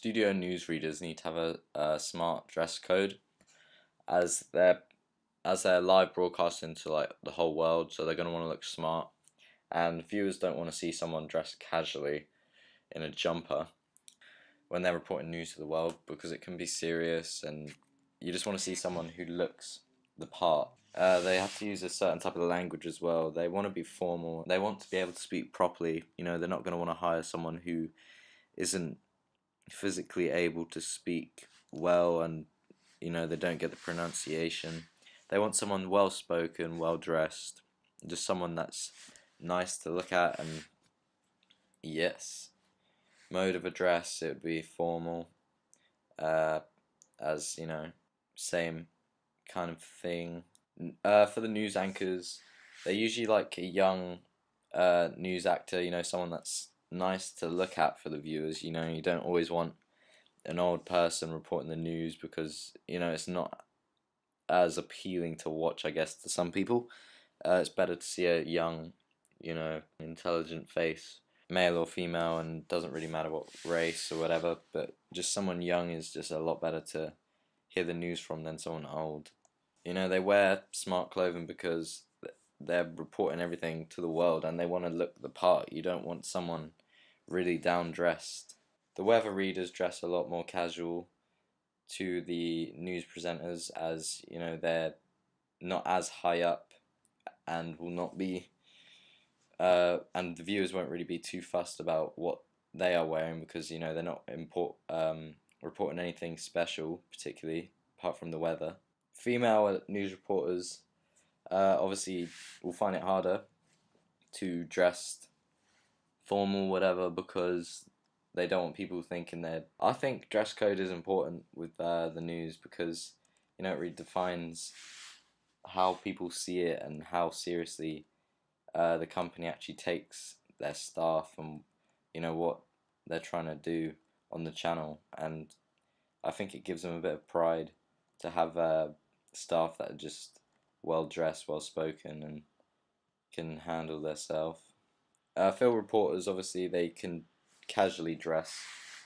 studio newsreaders need to have a smart dress code as they're live broadcasting to like the whole world, so they're gonna want to look smart. And viewers don't want to see someone dressed casually in a jumper when they're reporting news to the world, because it can be serious and you just want to see someone who looks the part. They have to use a certain type of language as well. They want to be formal. They want to be able to speak properly. They're not going to want to hire someone who isn't physically able to speak well, and they don't get the pronunciation. They want someone well spoken, well dressed, just someone that's nice to look at. And yes, mode of address, it would be formal, as same kind of thing. For the news anchors, they're usually like a young news actor, someone that's nice to look at for the viewers. You don't always want an old person reporting the news, because it's not as appealing to watch, I guess, to some people. It's better to see a young, intelligent face, male or female, and doesn't really matter what race or whatever, but just someone young is just a lot better to hear the news from than someone old. They wear smart clothing because they're reporting everything to the world and they want to look the part. You don't want someone really down dressed. The weather readers dress a lot more casual to the news presenters, as they're not as high up and will not be and the viewers won't really be too fussed about what they are wearing, because they're not reporting anything special particularly apart from the weather. Female news reporters obviously will find it harder to dress formal, whatever, because they don't want people thinking they're. I think dress code is important with the news, because it really defines how people see it and how seriously the company actually takes their staff, and what they're trying to do on the channel. And I think it gives them a bit of pride to have staff that are just well dressed, well spoken, and can handle themselves. Field reporters, obviously, they can casually dress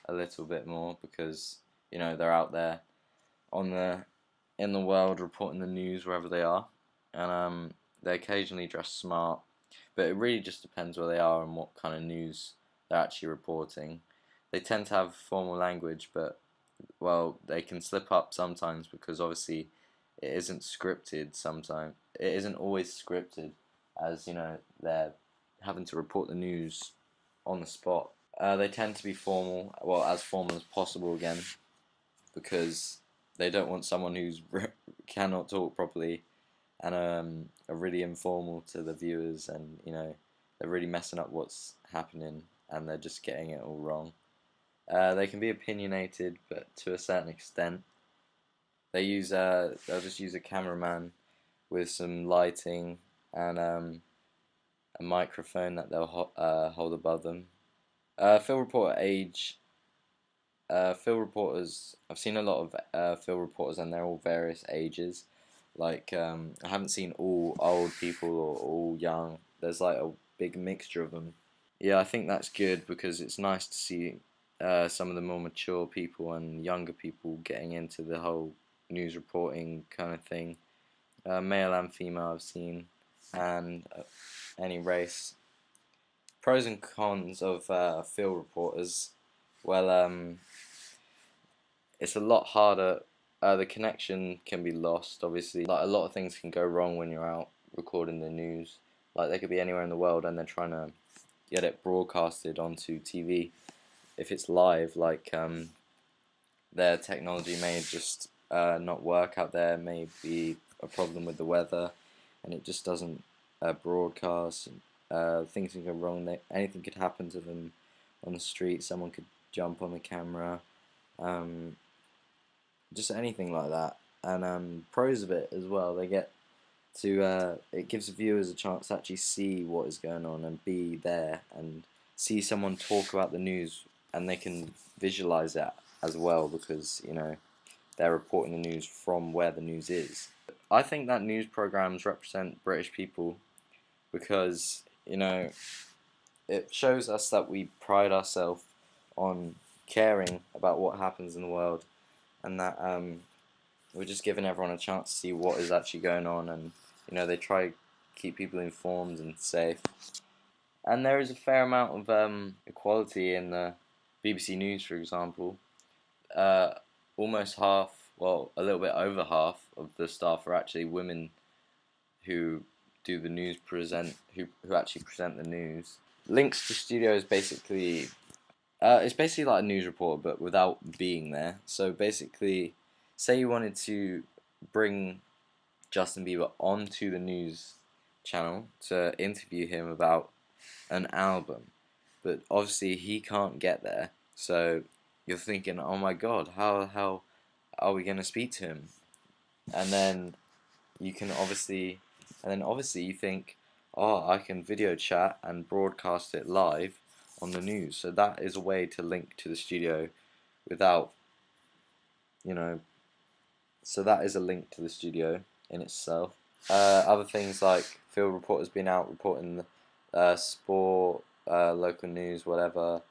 a little bit more, because they're out there in the world reporting the news wherever they are, and they occasionally dress smart, but it really just depends where they are and what kind of news they're actually reporting. They tend to have formal language, but they can slip up sometimes, because obviously it isn't scripted. Sometimes it isn't always scripted, as they're having to report the news on the spot. They tend to be formal, as formal as possible again, because they don't want someone who's cannot talk properly and are really informal to the viewers, and they're really messing up what's happening and they're just getting it all wrong. They can be opinionated, but to a certain extent. They'll just use a cameraman with some lighting and a microphone that they'll hold above them. Field reporter age. Field reporters. I've seen a lot of field reporters, and they're all various ages. Like I haven't seen all old people or all young. There's like a big mixture of them. Yeah, I think that's good, because it's nice to see some of the more mature people and younger people getting into the whole news reporting kind of thing. Male and female I've seen, and any race. Pros and cons of field reporters. Well, it's a lot harder. The connection can be lost, obviously. Like, a lot of things can go wrong when you're out recording the news. Like, they could be anywhere in the world and they're trying to get it broadcasted onto TV. If it's live, like their technology may just not work out there, may be a problem with the weather, and it just doesn't broadcast. Things can go wrong. Anything could happen to them on the street. Someone could jump on the camera. Just anything like that. And pros of it as well, they get to it gives the viewers a chance to actually see what is going on and be there and see someone talk about the news, and they can visualize that as well, because they're reporting the news from where the news is. I think that news programs represent British people, because it shows us that we pride ourselves on caring about what happens in the world, and that we're just giving everyone a chance to see what is actually going on, and they try to keep people informed and safe. And there is a fair amount of equality in the BBC News, for example. Uh, Almost half, well, a little bit over half of the staff are actually women who do the news who actually present the news. Links to Studio is basically it's basically like a news reporter but without being there. So basically, say you wanted to bring Justin Bieber onto the news channel to interview him about an album, but obviously he can't get there. So you're thinking, oh my God, how are we gonna speak to him? And then you can obviously, you think, oh, I can video chat and broadcast it live on the news. So that is a way to link to the studio without, you know, so that is a link to the studio in itself. Other things like field reporters being out reporting sport, local news, whatever,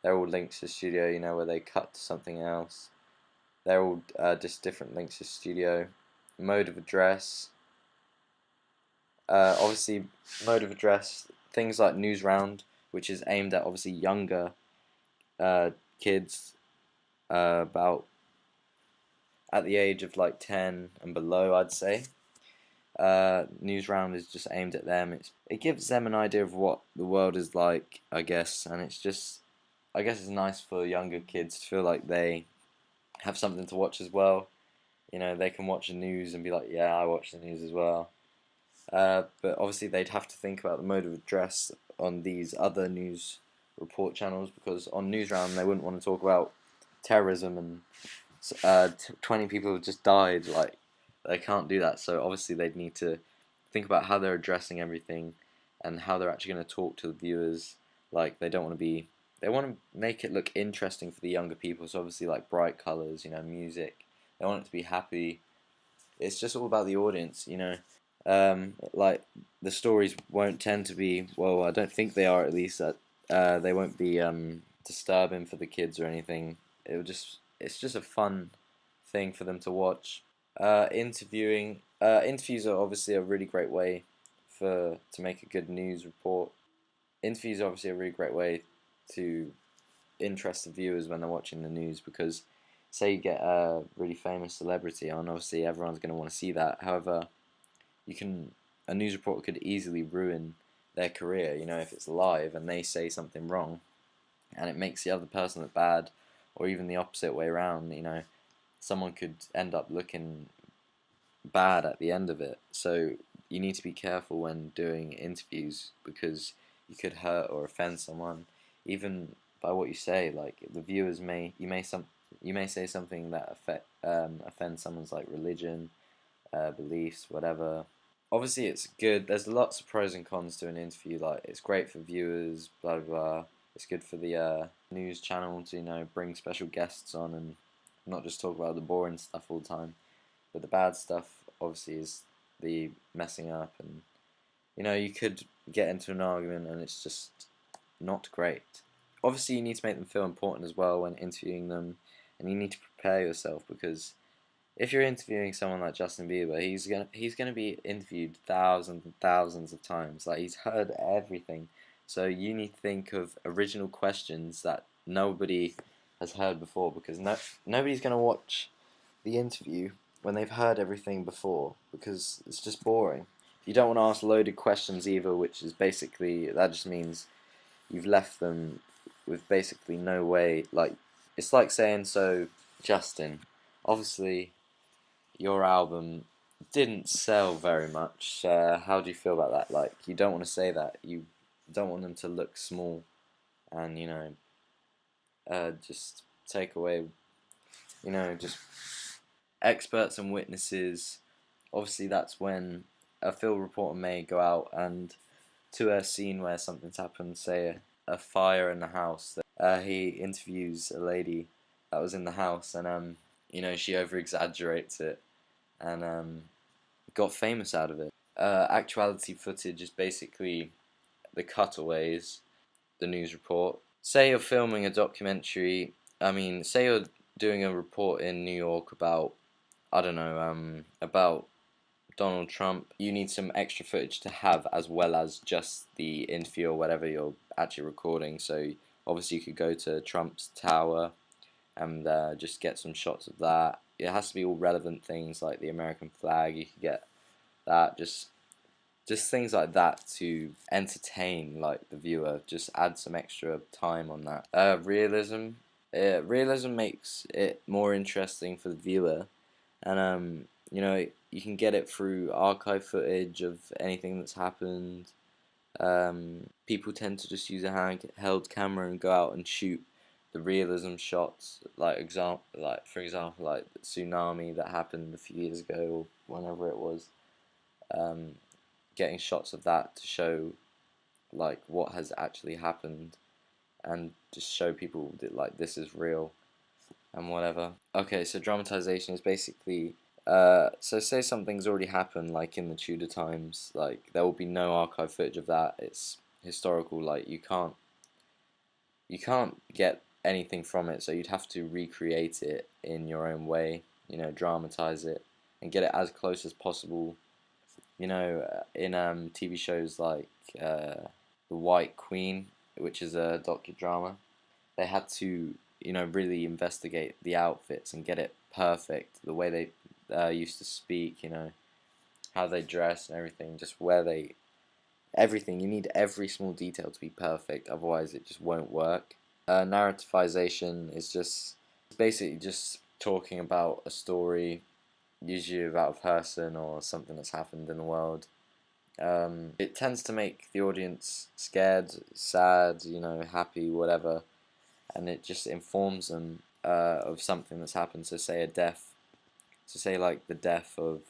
they're all links to the studio, where they cut to something else. They're all just different links to studio. Mode of address. Obviously, mode of address, things like Newsround, which is aimed at obviously younger kids, about at the age of like 10 and below, I'd say. Newsround is just aimed at them. It gives them an idea of what the world is like, I guess, and I guess it's nice for younger kids to feel like they have something to watch as well. They can watch the news and be like, yeah, I watch the news as well. But obviously they'd have to think about the mode of address on these other news report channels, because on Newsround they wouldn't want to talk about terrorism and 20 people have just died. Like, they can't do that. So obviously they'd need to think about how they're addressing everything and how they're actually going to talk to the viewers. Like, they want to make it look interesting for the younger people. So obviously, like, bright colors, music. They want it to be happy. It's just all about the audience. Like, the stories won't tend to be, well, I don't think they are, at least, that they won't be disturbing for the kids or anything. It's just a fun thing for them to watch. Interviews are obviously a really great way to make a good news report. Interviews are obviously a really great way to interest the viewers when they're watching the news, because say you get a really famous celebrity on, obviously everyone's going to want to see that. However, a news reporter could easily ruin their career, if it's live and they say something wrong and it makes the other person look bad, or even the opposite way around. Someone could end up looking bad at the end of it. So you need to be careful when doing interviews, because you could hurt or offend someone, even by what you say. Like, the viewers you may say something that offends someone's like religion, beliefs, whatever. Obviously, it's good. There's lots of pros and cons to an interview. Like, it's great for viewers, blah blah blah. It's good for the news channel to bring special guests on and not just talk about the boring stuff all the time. But the bad stuff obviously is the messing up, and you could get into an argument and it's just not great. Obviously, you need to make them feel important as well when interviewing them, and you need to prepare yourself, because if you're interviewing someone like Justin Bieber, he's gonna be interviewed thousands and thousands of times. Like, he's heard everything, so you need to think of original questions that nobody has heard before, because nobody's gonna watch the interview when they've heard everything before, because it's just boring. You don't want to ask loaded questions either, which is basically, that just means you've left them with basically no way. Like, it's like saying, so Justin, obviously your album didn't sell very much. How do you feel about that? Like, you don't want to say that. You don't want them to look small, and just take away, just experts and witnesses. Obviously, that's when a field reporter may go out and to a scene where something's happened, say a fire in the house. He interviews a lady that was in the house, and she over exaggerates it, and got famous out of it. Actuality footage is basically the cutaways, the news report. Say you're filming a documentary I mean, say you're doing a report in New York about, I don't know, about Donald Trump. You need some extra footage to have as well as just the interview or whatever you're actually recording. So obviously you could go to Trump's tower and just get some shots of that. It has to be all relevant things like the American flag. You could get that, just things like that to entertain like the viewer. Just add some extra time on that. Realism makes it more interesting for the viewer, and you know, you can get it through archive footage of anything that's happened. People tend to just use a handheld camera and go out and shoot the realism shots, like for example, like the tsunami that happened a few years ago or whenever it was. Um, Getting shots of that to show like what has actually happened and just show people that like this is real and whatever. Okay, so dramatization is basically so say something's already happened like in the Tudor times, like there will be no archive footage of that. It's historical, like you can't get anything from it, so you'd have to recreate it in your own way, you know, dramatize it and get it as close as possible. You know, in TV shows like The White Queen, which is a docudrama, they had to, you know, really investigate the outfits and get it perfect. The way they used to speak, you know, how they dress and everything, just where they, everything. You need every small detail to be perfect, otherwise it just won't work. Narrativization is just basically just talking about a story, usually about a person or something that's happened in the world. It tends to make the audience scared, sad, you know, happy, whatever, and it just informs them of something that's happened. So say a death, so say like the death of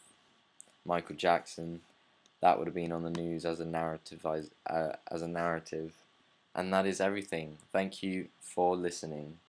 Michael Jackson, that would have been on the news as a narrative, and that is everything. Thank you for listening.